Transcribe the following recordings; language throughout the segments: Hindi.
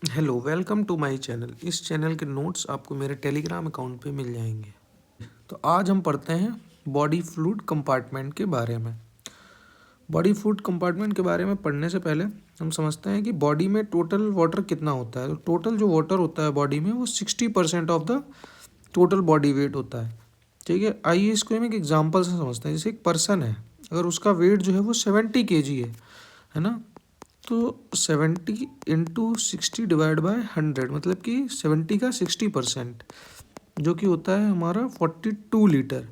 Hello, welcome to my channel. इस चैनल के नोट्स आपको मेरे टेलीग्राम अकाउंट पे मिल जाएंगे। तो आज हम पढ़ते हैं बॉडी फ्लूइड कंपार्टमेंट के बारे में। बॉडी फ्लूइड कंपार्टमेंट के बारे में पढ़ने से पहले हम समझते हैं कि बॉडी में टोटल वाटर कितना होता है। तो टोटल जो वाटर होता है बॉडी में वो 60% of the total body weight होता है। ठीक है, आइए इसको हम एक एग्जाम्पल से समझते हैं। जैसे एक पर्सन है, अगर उसका वेट जो है वो 70 kg है ना, तो 70 इंटू 60 डिवाइड बाय 100, मतलब कि 70 का 60%, जो कि होता है हमारा 42 लीटर।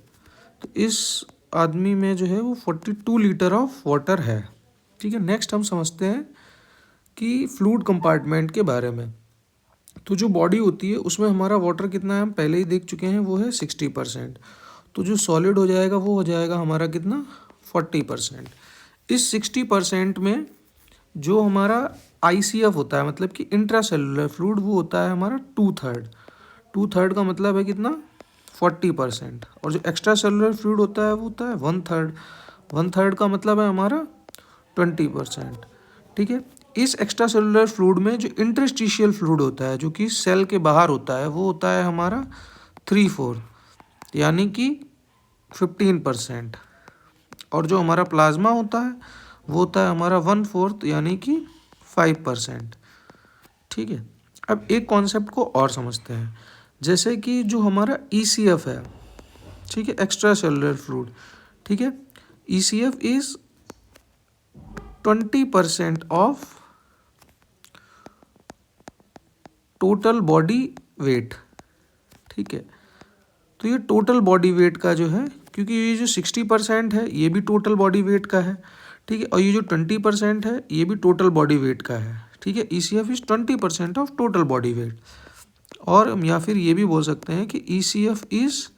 तो इस आदमी में जो है वो 42 लीटर ऑफ वाटर है। ठीक है, नेक्स्ट हम समझते हैं कि फ्लूइड कंपार्टमेंट के बारे में। तो जो बॉडी होती है उसमें हमारा वाटर कितना है हम पहले ही देख चुके हैं, वो है 60%। तो जो सॉलिड हो जाएगा वो हो जाएगा हमारा कितना, 40%। इस 60% में जो हमारा आईसीएफ होता है, मतलब कि इंट्रा सेलुलर फ्लूइड, वो होता है हमारा 2/3। 2/3 का मतलब है कितना, 40%। और जो एक्स्ट्रा सेलुलर फ्लूइड होता है वो होता है 1/3। 1/3 का मतलब है हमारा 20%। ठीक है, इस एक्स्ट्रा सेलुलर फ्लूइड में जो इंटरस्टिशियल फ्लूइड होता है, जो कि सेल के बाहर होता है, वो होता है हमारा 3/4, यानी कि 15%। और जो हमारा प्लाज्मा होता है वो होता है हमारा 1/4, यानी कि 5%। ठीक है, अब एक कॉन्सेप्ट को और समझते हैं। जैसे कि जो हमारा ईसीएफ है, ठीक है, एक्स्ट्रा सेलुलर फ्लूइड, ठीक है, ECF is 20% of total body weight. ठीक है, तो ये टोटल बॉडी वेट का जो है, क्योंकि ये जो 60% है ये भी टोटल बॉडी वेट का है। ठीक है, और ये जो 20% है ये भी टोटल बॉडी वेट का है। ठीक है, ECF is 20% of total body weight. और हम या फिर ये भी बोल सकते हैं कि ईसीएफ इज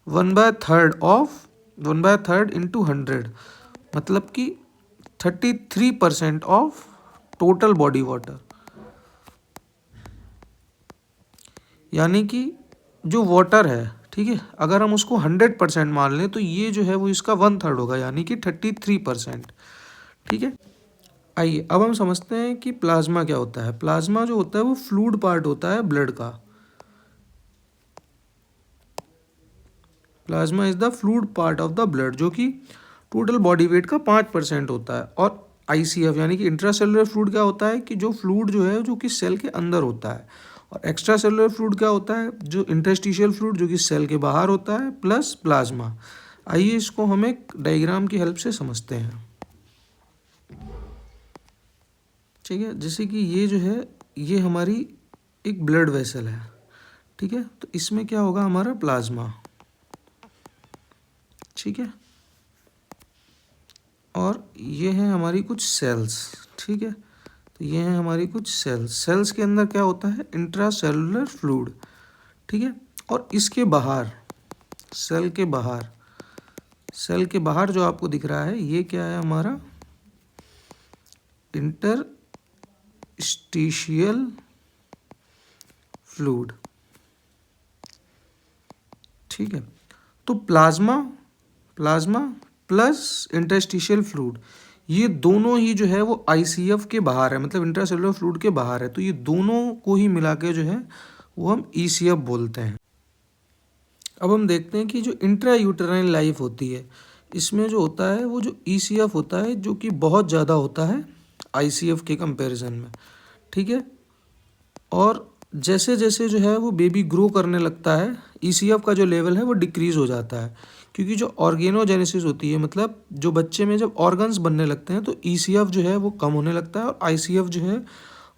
1/3 इंटू 100, मतलब कि 33% ऑफ टोटल बॉडी वाटर। यानी कि जो वाटर है, ठीक है, अगर हम उसको 100% मान लें तो ये जो है वो इसका 1/3 होगा, यानी कि 33%। ठीक है, आइए अब हम समझते हैं कि प्लाज्मा क्या होता है। प्लाज्मा जो होता है वो फ्लूइड पार्ट होता है ब्लड का। Plasma is the fluid part of the blood, जो कि टोटल बॉडी वेट का 5% होता है। और आईसीएफ यानी कि इंट्रासेलुलर फ्लूइड क्या होता है, कि जो फ्लूइड जो है जो कि सेल के अंदर होता है। और एक्स्ट्रा सेलुलर फ्लूइड क्या होता है, जो इंटरस्टिशियल फ्लूइड, जो कि सेल के बाहर होता है, प्लस प्लाज्मा। आइए इसको हम एक डायग्राम की हेल्प से समझते हैं। ठीक है, जैसे कि ये जो है ये हमारी एक ब्लड वेसल है। ठीक है, तो इसमें क्या होगा, हमारा प्लाज्मा। ठीक है, और ये है हमारी कुछ सेल्स। ठीक है, तो ये हैं हमारी कुछ सेल्स। सेल्स के अंदर क्या होता है, इंट्रा सेलुलर फ्लूइड। ठीक है, और इसके बाहर, सेल के बाहर, सेल के बाहर जो आपको दिख रहा है ये क्या है, हमारा इंटरस्टिशियल फ्लूइड। ठीक है, तो plasma, plasma plus interstitial fluid, ये दोनों ही जो है वो आईसीएफ के बाहर है, मतलब इंट्रासेलुलर फ्लूइड के बाहर है। तो ये दोनों को ही मिला के जो है वो हम ईसीएफ बोलते हैं। अब हम देखते हैं कि जो इंट्रा यूटेराइन लाइफ होती है, इसमें जो होता है वो जो ईसीएफ होता है, जो कि बहुत ज़्यादा होता है आईसीएफ के कंपैरिजन में। ठीक है, और जैसे जैसे जो है वो बेबी ग्रो करने लगता है, ईसीएफ का जो लेवल है वो डिक्रीज़ हो जाता है। क्योंकि जो ऑर्गेनोजेनेसिस होती है, मतलब जो बच्चे में जब ऑर्गन्स बनने लगते हैं तो ईसीएफ जो है वो कम होने लगता है और आईसीएफ जो है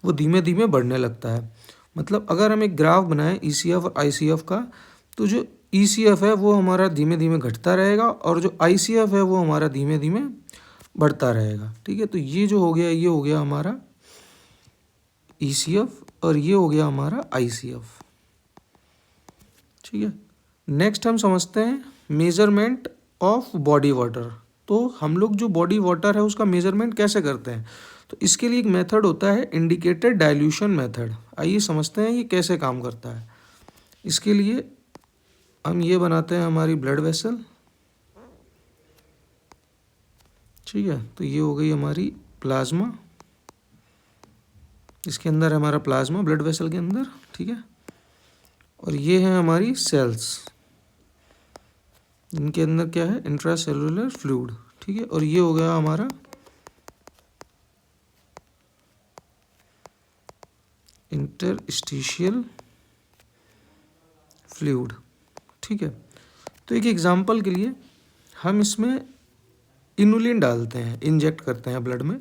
वो धीमे धीमे बढ़ने लगता है। मतलब अगर हम एक ग्राफ बनाएं ईसीएफ और आईसीएफ का, तो जो ईसीएफ है वो हमारा धीमे धीमे घटता रहेगा और जो आईसीएफ है वो हमारा धीमे धीमे बढ़ता रहेगा। ठीक है, तो ये जो हो गया, ये हो गया हमारा ईसीएफ और ये हो गया हमारा आईसीएफ। ठीक है, नेक्स्ट हम समझते हैं मेजरमेंट ऑफ बॉडी वाटर। तो हम लोग जो बॉडी वाटर है उसका मेजरमेंट कैसे करते हैं, तो इसके लिए एक मेथड होता है इंडिकेटेड डाइल्यूशन मेथड। आइए समझते हैं ये कैसे काम करता है। इसके लिए हम ये बनाते हैं हमारी ब्लड वेसल। ठीक है, तो ये हो गई हमारी प्लाज्मा। इसके अंदर है हमारा प्लाज्मा ब्लड वेसल के अंदर, ठीक है। और ये है हमारी सेल्स, इनके अंदर क्या है, इंट्रासेलुलर फ्लूइड, ठीक है। और ये हो गया हमारा इंटरस्टिशियल फ्लूइड, ठीक है। तो एक एग्जांपल के लिए हम इसमें इनुलिन डालते हैं, इंजेक्ट करते हैं ब्लड में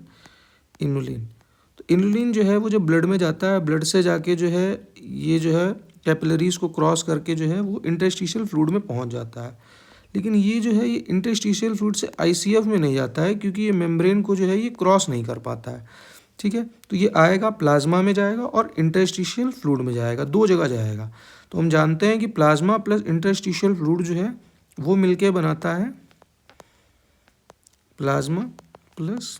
इनुलिन। तो इनुलिन जो है वो जब ब्लड में जाता है, ब्लड से जाके जो है ये जो है कैपिलरीज को क्रॉस करके जो है वो इंटरस्टिशियल फ्लूइड में पहुंच जाता है। लेकिन ये जो है ये इंटरस्टिशियल फ्लूइड से आईसीएफ में नहीं जाता है, क्योंकि ये मेम्ब्रेन को जो है ये क्रॉस नहीं कर पाता है, ठीक है। तो ये आएगा प्लाज्मा में जाएगा और इंटरस्टिशियल फ्लूइड में जाएगा, दो जगह जाएगा। तो हम जानते हैं कि प्लाज्मा प्लस इंटरस्टिशियल फ्लूइड जो है वो मिलके बनाता है प्लाज्मा प्लस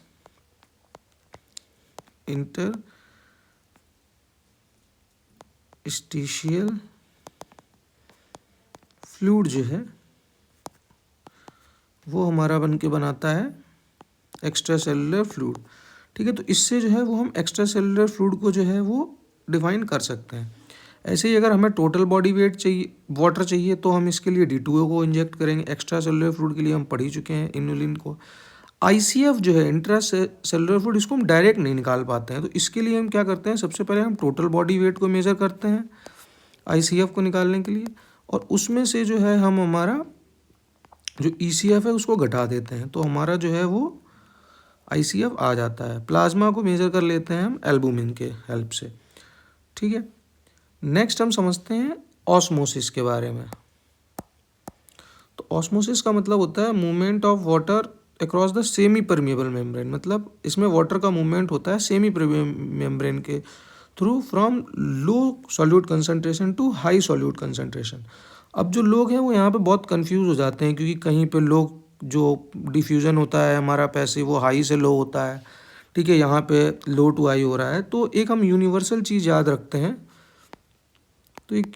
इंटरस्टिशियल फ्लूइड जो है वो हमारा बन के बनाता है एक्स्ट्रा सेलुलर फ्लूइड, ठीक है। तो इससे जो है वो हम एक्स्ट्रा सेलुलर फ्लूइड को जो है वो डिफाइन कर सकते हैं। ऐसे ही अगर हमें टोटल बॉडी वेट चाहिए, वाटर चाहिए, तो हम इसके लिए D2O को इंजेक्ट करेंगे। एक्स्ट्रा सेलुलर फ्लूइड के लिए हम पढ़ ही चुके हैं इनुलिन को। आईसीएफ जो है इंट्रा सेलुलर फ्लूइड, इसको हम डायरेक्ट नहीं निकाल पाते हैं। तो इसके लिए हम क्या करते हैं, सबसे पहले हम टोटल बॉडी वेट को मेज़र करते हैं आईसीएफ को निकालने के लिए, और उसमें से जो है हम हमारा जो ईसीएफ है उसको घटा देते हैं, तो हमारा जो है वो आईसीएफ आ जाता है। प्लाज्मा को मेज़र कर लेते हैं हम एल्बुमिन के हेल्प से, ठीक है। नेक्स्ट हम समझते हैं ऑस्मोसिस के बारे में। तो ऑस्मोसिस का मतलब होता है movement of water across the semi permeable membrane. मतलब इसमें वाटर का मूवमेंट होता है सेमी परमिएबल मेम्ब्रेन के through from low solute concentration to high solute concentration. अब जो लोग हैं वो यहाँ पे बहुत कंफ्यूज हो जाते हैं, क्योंकि कहीं पे लोग जो डिफ्यूज़न होता है हमारा पैसिव वो हाई से लो होता है, ठीक है, यहाँ पे लो टू हाई हो रहा है। तो एक हम यूनिवर्सल चीज़ याद रखते हैं, तो एक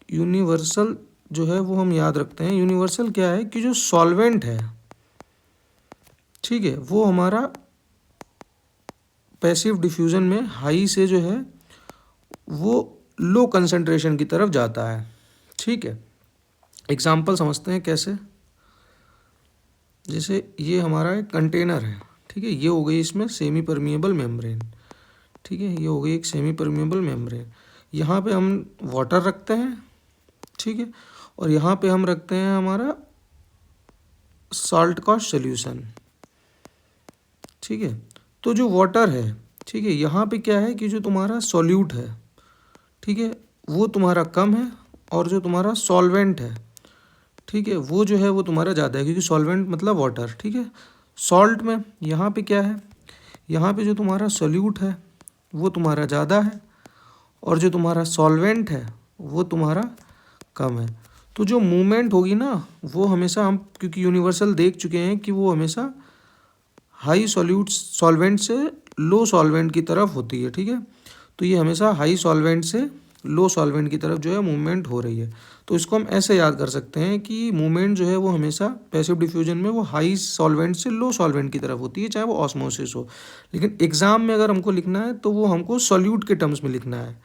यूनिवर्सल जो है वो हम याद रखते हैं। यूनिवर्सल क्या है कि जो सॉल्वेंट है, ठीक है, वो हमारा पैसिव डिफ्यूज़न में हाई से जो है वो लो कंसंट्रेशन की तरफ जाता है, ठीक है। एग्जाम्पल समझते हैं कैसे। जैसे ये हमारा एक कंटेनर है, ठीक है, ये हो गई इसमें सेमी परमिएबल मेम्ब्रेन, ठीक है, ये हो गई एक सेमी परमिएबल मेम्ब्रेन। यहाँ पे हम वाटर रखते हैं, ठीक है, और यहाँ पे हम रखते हैं हमारा सॉल्ट का सॉल्यूशन, ठीक है। तो जो वाटर है, ठीक है, यहाँ पे क्या है कि जो तुम्हारा सॉल्यूट है, ठीक है, वो तुम्हारा कम है, और जो तुम्हारा सॉल्वेंट है, ठीक है, वो जो है वो तुम्हारा ज़्यादा है, क्योंकि सॉल्वेंट मतलब वाटर, ठीक है। सॉल्ट में यहाँ पे क्या है, यहाँ पे जो तुम्हारा सॉल्यूट है वो तुम्हारा ज़्यादा है, और जो तुम्हारा सॉल्वेंट है वो तुम्हारा कम है। तो जो मूवमेंट होगी ना वो हमेशा, हम क्योंकि यूनिवर्सल देख चुके हैं कि वो हमेशा हाई सॉल्यूट सॉल्वेंट से लो सॉल्वेंट की तरफ होती है, ठीक है। तो ये हमेशा हाई सॉल्वेंट से लो सॉल्वेंट की तरफ जो है मूवमेंट हो रही है। तो इसको हम ऐसे याद कर सकते हैं कि मूवमेंट जो है वो हमेशा पैसिव डिफ्यूजन में वो हाई सॉल्वेंट से लो सॉल्वेंट की तरफ होती है, चाहे वो ऑस्मोसिस हो। लेकिन एग्जाम में अगर हमको लिखना है तो वो हमको सॉल्यूट के टर्म्स में लिखना है,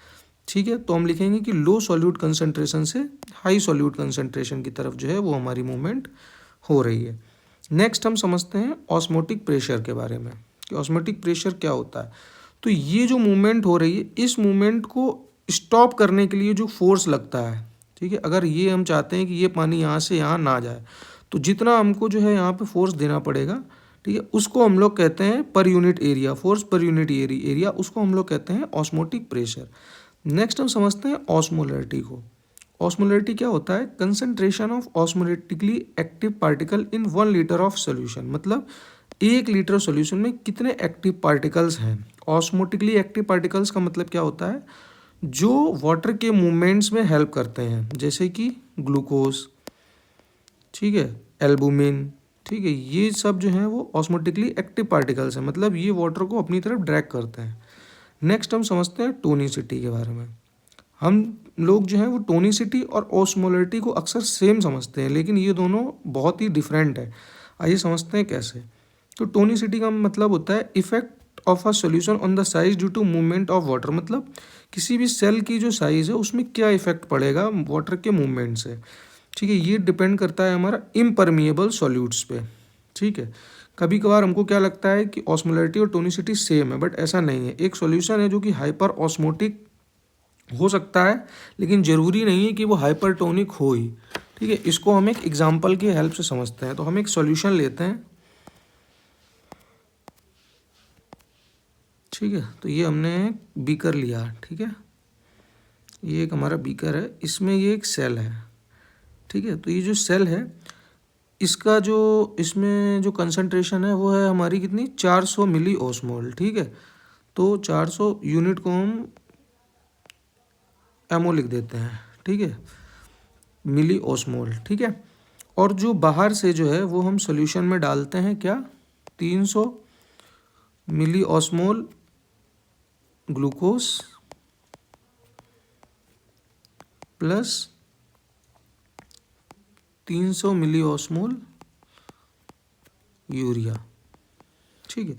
ठीक है। तो हम लिखेंगे कि लो सॉल्यूट कंसंट्रेशन से हाई सॉल्यूट कंसंट्रेशन की तरफ जो है वो हमारी मूवमेंट हो रही है। नेक्स्ट हम समझते हैं ऑस्मोटिक प्रेशर के बारे में, कि ऑस्मोटिक प्रेशर क्या होता है। तो ये जो मूवमेंट हो रही है, इस मूवमेंट को स्टॉप करने के लिए जो फोर्स लगता है, ठीक है, अगर ये हम चाहते हैं कि ये पानी यहाँ से यहाँ ना जाए, तो जितना हमको जो है यहाँ पे फोर्स देना पड़ेगा, ठीक है, उसको हम लोग कहते हैं per unit area, force per unit area, उसको हम लोग कहते हैं ऑस्मोटिक प्रेशर। नेक्स्ट हम समझते हैं ऑस्मोलरिटी को। ऑस्मोलरिटी क्या होता है, concentration of osmotically active particle in 1 litre of solution. मतलब 1 लीटर सोल्यूशन में कितने एक्टिव पार्टिकल्स हैं। ऑस्मोटिकली एक्टिव पार्टिकल्स का मतलब क्या होता है, जो वाटर के मूवमेंट्स में हेल्प करते हैं, जैसे कि ग्लूकोज, ठीक है, एल्बुमिन, ठीक है, ये सब जो है वो ऑस्मोटिकली एक्टिव पार्टिकल्स हैं, मतलब ये वाटर को अपनी तरफ ड्रैग करते हैं। नेक्स्ट हम समझते हैं टोनिसिटी के बारे में। हम लोग जो है वो टोनिसिटी और ऑस्मोलरिटी को अक्सर सेम समझते हैं, लेकिन ये दोनों बहुत ही डिफरेंट है। आइए समझते हैं कैसे। तो टोनिसिटी का मतलब होता है effect of a solution on the size due to movement of water, मतलब किसी भी सेल की जो साइज है उसमें क्या इफेक्ट पड़ेगा वाटर के मूवमेंट से। ठीक है, ये डिपेंड करता है हमारा इम्परमिएबल सॉल्यूट्स पे। ठीक है, कभी कभार हमको क्या लगता है कि ऑस्मोलैरिटी और टोनिसिटी सेम है, बट ऐसा नहीं है। एक सॉल्यूशन है जो कि हाइपर ऑस्मोटिक हो सकता है, लेकिन ज़रूरी नहीं है कि वो हाइपरटोनिक हो ही। ठीक है, इसको हम एक एग्जांपल की हेल्प से समझते हैं। तो हम एक सॉल्यूशन लेते हैं। ठीक है, तो ये हमने बीकर लिया। ठीक है, ये एक हमारा बीकर है, इसमें ये एक सेल है। ठीक है, तो ये जो सेल है इसका जो इसमें जो कंसंट्रेशन है वो है हमारी कितनी, 400 मिली ऑस्मोल। ठीक है, तो 400 यूनिट को हम एमओ लिख देते हैं। ठीक है, मिली ऑस्मोल। ठीक है, और जो बाहर से जो है वो हम सॉल्यूशन में डालते हैं क्या, 300 मिली ऑस्मोल ग्लूकोज प्लस 300 मिली ऑस्मोल यूरिया। ठीक है,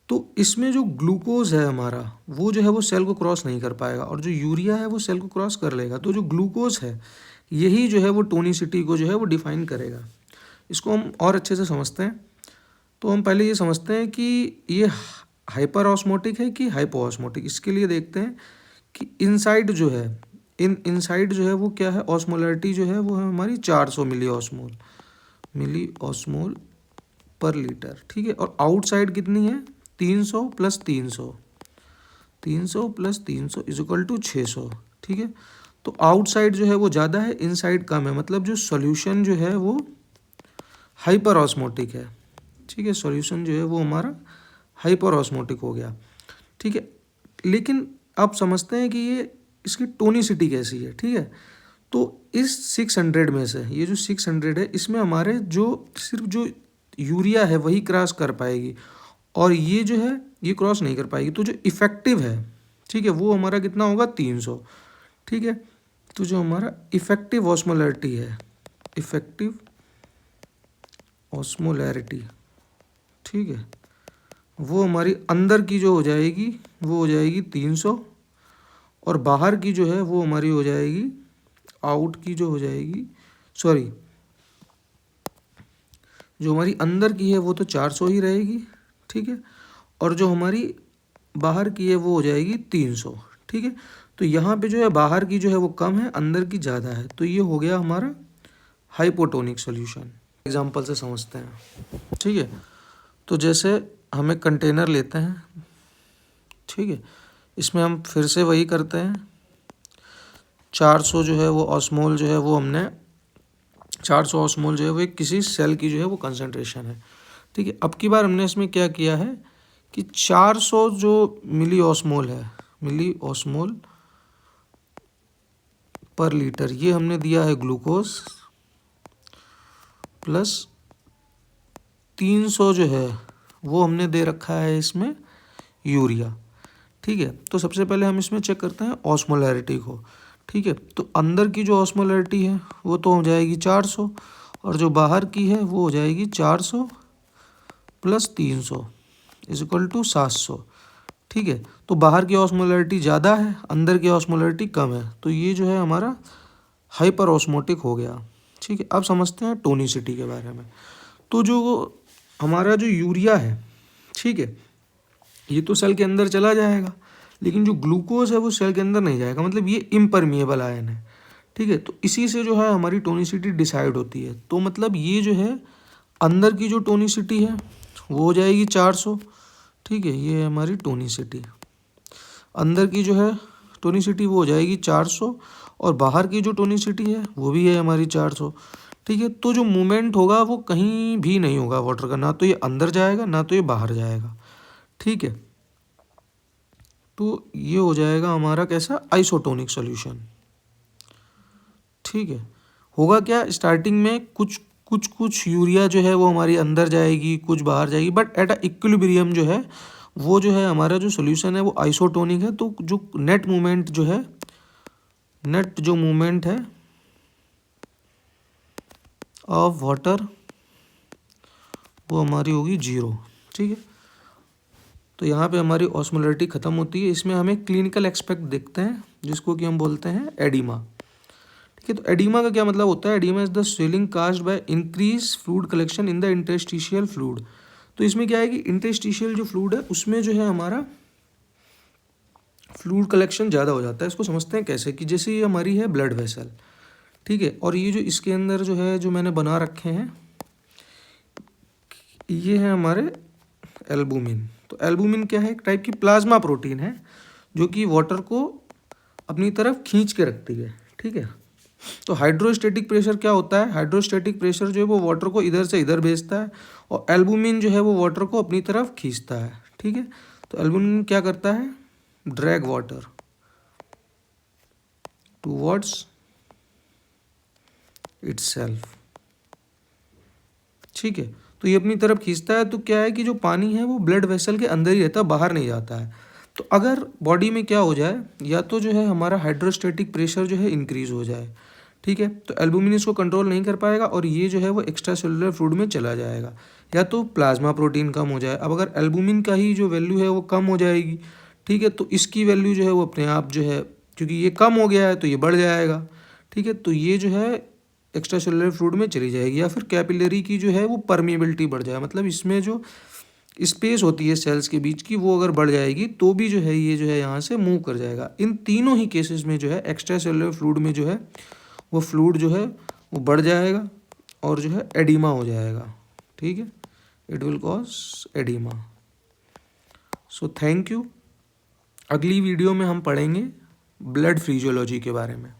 तो इसमें जो ग्लूकोज है हमारा वो जो है वो सेल को क्रॉस नहीं कर पाएगा, और जो यूरिया है वो सेल को क्रॉस कर लेगा। तो जो ग्लूकोज है यही जो है वो टोनिसिटी को जो है वो डिफाइन करेगा। इसको हम और अच्छे से समझते हैं। तो हम पहले ये समझते हैं कि ये हाइपर ऑस्मोटिक है कि हाइपो ऑस्मोटिक। इसके लिए देखते हैं कि इनसाइड जो है इनसाइड जो है वो क्या है, ऑस्मोलैरिटी जो है वो है हमारी 400 मिली ऑस्मोल पर लीटर। ठीक है, और आउटसाइड कितनी है, 300 plus 300 plus 300 is equal to 600। ठीक है, तो आउटसाइड जो है वो ज़्यादा है, इनसाइड कम है, मतलब जो सॉल्यूशन जो है वो हाइपर ऑस्मोटिक है। ठीक है, सॉल्यूशन जो है वो हमारा हाइपर ऑस्मोटिक हो गया। ठीक है, लेकिन अब समझते हैं कि ये इसकी टोनिसिटी कैसी है। ठीक है, तो इस 600 में से ये जो 600 है इसमें हमारे जो सिर्फ जो यूरिया है वही क्रॉस कर पाएगी, और ये जो है ये क्रॉस नहीं कर पाएगी। तो जो इफेक्टिव है, ठीक है, वो हमारा कितना होगा, 300। ठीक है, तो जो हमारा इफेक्टिव ऑस्मोलैरिटी है, इफेक्टिव ऑस्मोलैरिटी, ठीक है, वो हमारी अंदर की जो हो जाएगी वो हो जाएगी 300, और बाहर की जो है वो हमारी हो जाएगी, आउट की जो हो जाएगी, सॉरी, जो हमारी अंदर की है वो तो 400 ही रहेगी। ठीक है, और जो हमारी बाहर की है वो हो जाएगी 300। ठीक है, तो यहाँ पे जो है बाहर की जो है वो कम है, अंदर की ज़्यादा है। तो ये हो गया हमारा हाइपोटोनिक सॉल्यूशन। एग्जांपल से समझते हैं। ठीक है, तो जैसे हम एक कंटेनर लेते हैं। ठीक है, इसमें हम फिर से वही करते हैं, 400 जो है वो ऑस्मोल जो है वो हमने 400 ऑस्मोल जो है वो एक किसी सेल की जो है वो कंसंट्रेशन है। ठीक है, अब की बार हमने इसमें क्या किया है कि 400 जो मिली ऑस्मोल है, मिली ऑस्मोल पर लीटर, ये हमने दिया है ग्लूकोज, प्लस 300 जो है वो हमने दे रखा है इसमें यूरिया। ठीक है, तो सबसे पहले हम इसमें चेक करते हैं ऑस्मोलैरिटी को। ठीक है, तो अंदर की जो ऑस्मोलैरिटी है वो तो हो जाएगी 400, और जो बाहर की है वो हो जाएगी 400 प्लस 300 इज इक्वल टू 700। ठीक है, तो बाहर की ऑस्मोलैरिटी ज़्यादा है, अंदर की ऑस्मोलैरिटी कम है, तो ये जो है हमारा हाइपर ऑस्मोटिक हो गया। ठीक है, अब समझते हैं टोनिसिटी के बारे में। तो जो हमारा जो यूरिया है, ठीक है, ये तो सेल के अंदर चला जाएगा, लेकिन जो ग्लूकोज है वो सेल के अंदर नहीं जाएगा, मतलब ये इम्परमिएबल आयन है। ठीक है, तो इसी से जो है हमारी टोनिसिटी डिसाइड होती है। तो मतलब ये जो है अंदर की जो टोनिसिटी है वो हो जाएगी 400। ठीक है, ये है हमारी टोनिसिटी। अंदर की जो है टोनिसिटी वो हो जाएगी 400, और बाहर की जो टोनिसिटी है वो भी है हमारी 400। ठीक है, तो जो मूवमेंट होगा वो कहीं भी नहीं होगा वाटर का, ना तो ये अंदर जाएगा ना तो ये बाहर जाएगा। ठीक है, तो ये हो जाएगा हमारा कैसा, आइसोटोनिक सॉल्यूशन। ठीक है, होगा क्या, स्टार्टिंग में कुछ यूरिया जो है वो हमारी अंदर जाएगी, कुछ बाहर जाएगी, बट एट अ इक्विलिब्रियम जो है वो जो है हमारा जो सॉल्यूशन है वो आइसोटोनिक है। तो जो नेट मूवमेंट जो है, नेट जो मूवमेंट है ऑफ वाटर वो हमारी होगी 0। ठीक है, तो यहाँ पे हमारी ऑस्मोलरिटी ख़त्म होती है। इसमें हमें क्लिनिकल एस्पेक्ट देखते हैं जिसको कि हम बोलते हैं एडिमा। ठीक है, तो एडिमा का क्या मतलब होता है? Oedema is the swelling caused by increase fluid collection in the interstitial fluid. तो इसमें क्या है कि इंटरस्टिशियल जो फ्लूइड है उसमें जो है हमारा फ्लूइड कलेक्शन ज़्यादा हो जाता है। इसको समझते हैं कैसे, कि जैसे ये हमारी है ब्लड वेसल, ठीक है, और ये जो इसके अंदर जो है जो मैंने बना रखे हैं ये है हमारे एल्बुमिन। तो एल्बुमिन क्या है? एक टाइप की प्लाज्मा प्रोटीन है जो कि वाटर को अपनी तरफ खींच के रखती है। ठीक है, तो हाइड्रोस्टैटिक प्रेशर क्या होता है? हाइड्रोस्टैटिक प्रेशर जो है वो वाटर को इधर से इधर भेजता है और एल्बुमिन जो है वो वाटर को अपनी तरफ खींचता है। ठीक है, तो एल्बुमिन क्या करता है? Drag water towards itself. ठीक है, तो ये अपनी तरफ खींचता है। तो क्या है कि जो पानी है वो ब्लड वेसल के अंदर ही रहता है, बाहर नहीं जाता है। तो अगर बॉडी में क्या हो जाए, या तो जो है हमारा हाइड्रोस्टैटिक प्रेशर जो है इंक्रीज हो जाए, ठीक है, तो एल्बुमिन इसको कंट्रोल नहीं कर पाएगा और ये जो है वो एक्स्ट्रा सेलुलर फ्लूइड में चला जाएगा, या तो प्लाज्मा प्रोटीन कम हो जाए। अब अगर एल्बुमिन का ही जो वैल्यू है वो कम हो जाएगी, ठीक है, तो इसकी वैल्यू जो है वो अपने आप जो है, क्योंकि ये कम हो गया है तो ये बढ़ जाएगा। ठीक है, तो ये जो है एक्स्ट्रा सेलुलर फ्लूइड में चली जाएगी। या फिर कैपिलरी की जो है वो परमिएबिलिटी बढ़ जाए, मतलब इसमें जो स्पेस होती है सेल्स के बीच की वो अगर बढ़ जाएगी तो भी जो है ये जो है यहाँ से मूव कर जाएगा। इन तीनों ही केसेस में जो है एक्स्ट्रा सेलुलर फ्लूइड में जो है वो फ्लूइड जो है वो बढ़ जाएगा और जो है एडिमा हो जाएगा। ठीक है, it will cause oedema. So thank you. अगली वीडियो में हम पढ़ेंगे ब्लड फिजियोलॉजी के बारे में।